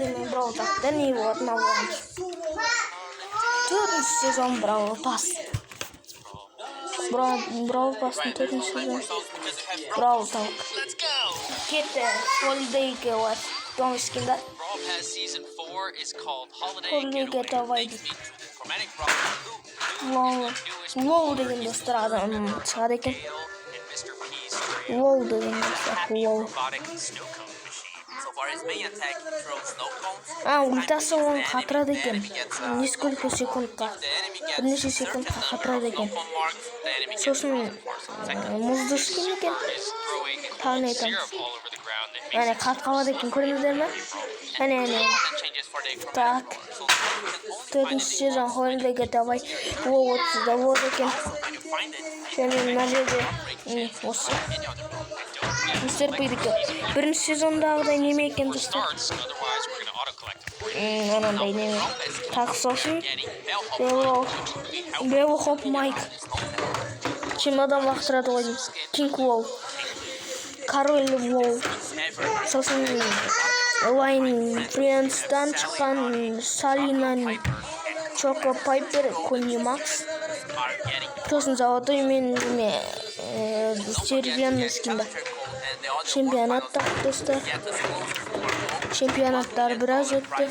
Demin Brawl Talk'ta iyi oldu olmuş. 4. sezon Brawl Pass. Brawl Pass'ın 4. sezon Brawl Talk. Gitti. Holiday var. Doğum iskinde. Holiday Getaway. Wow dedim dostlar adam çıkarken. Wow dedim dostlar. Wow. Ultası onun hatırladı eкен. Несколько секундқа. Бірнеше секундқа hatırladı eкен. Сосын мұзды ішкен екен. Тағын айтамыз. Yani қатқалады екен, көрдіңіздер ме? Әне. Так. 4. sezon Holiday Getaway. Ол 30'da болды екен. Және мына жерде осы. Мистер Пидікі. 1. сезондағыдай неме екен достар. Анандай неме. Так, сосын Беллхоп Майк. Чемодан лақтырады ғой деймін. Кинг Уолл. Король Уолл. Сосын Лайн Френстан шыққан Салина Чоко Пайпер Кони Макс. Сосын золотой мен деревянный скинда. Чемпионаттар достар. Чемпионаттар біраз өтті.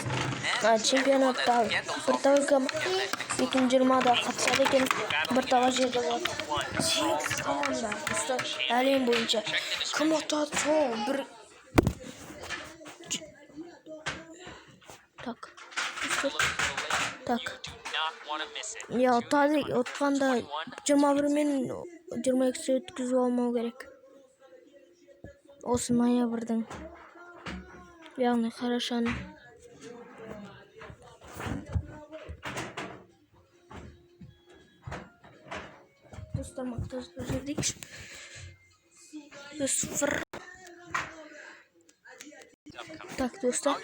Чемпионаттар біртағы кім 2020-да қатысады екен. Біртағы жерде болады. 8 команда достар. Әлем бойынша. Кім ұтады сол бір... Так. Я ұтады, ұтқанда 21 мен 22 өткізу алмау керек. Осы ноябрьдің. Яғни қарашаның. Достар мақтазды жердейікші. 0. Так, достар.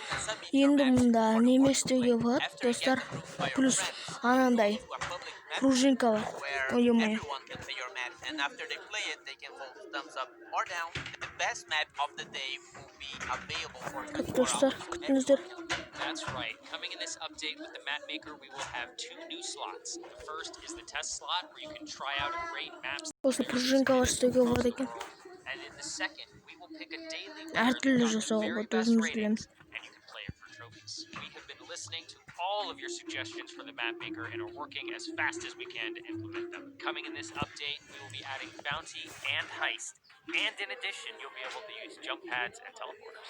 Енді мұнда неме істеуге болады, достар. Плюс анандай пружинка бар. Ой-ой. And after they play it, they can vote thumbs up or down. The best map of the day will be available for you. That's right. Coming in this update with the map maker, we will have 2 new slots. The first is the test slot where you can try out a great maps. And in the second, we will pick a daily winner the very best ratings, and you can play it for trophies. We have been listening to all of your suggestions for the map maker and are working as fast as we can to implement them. Coming in this update, we will be adding bounty and heist. And in addition, you'll be able to use jump pads and teleporters.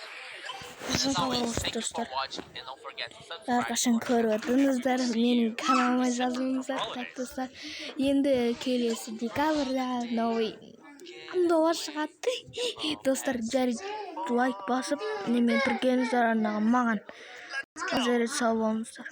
As always, thank you for watching and don't forget to subscribe. Arkadaşlar көріватырсыздар, менің каналыма жазылыңыздар, так достар. Енді келесі декабрьда новый видеолар шығады. Достар, лайк басып, немен тіркеліңіздер маған. Сау болыңыздар.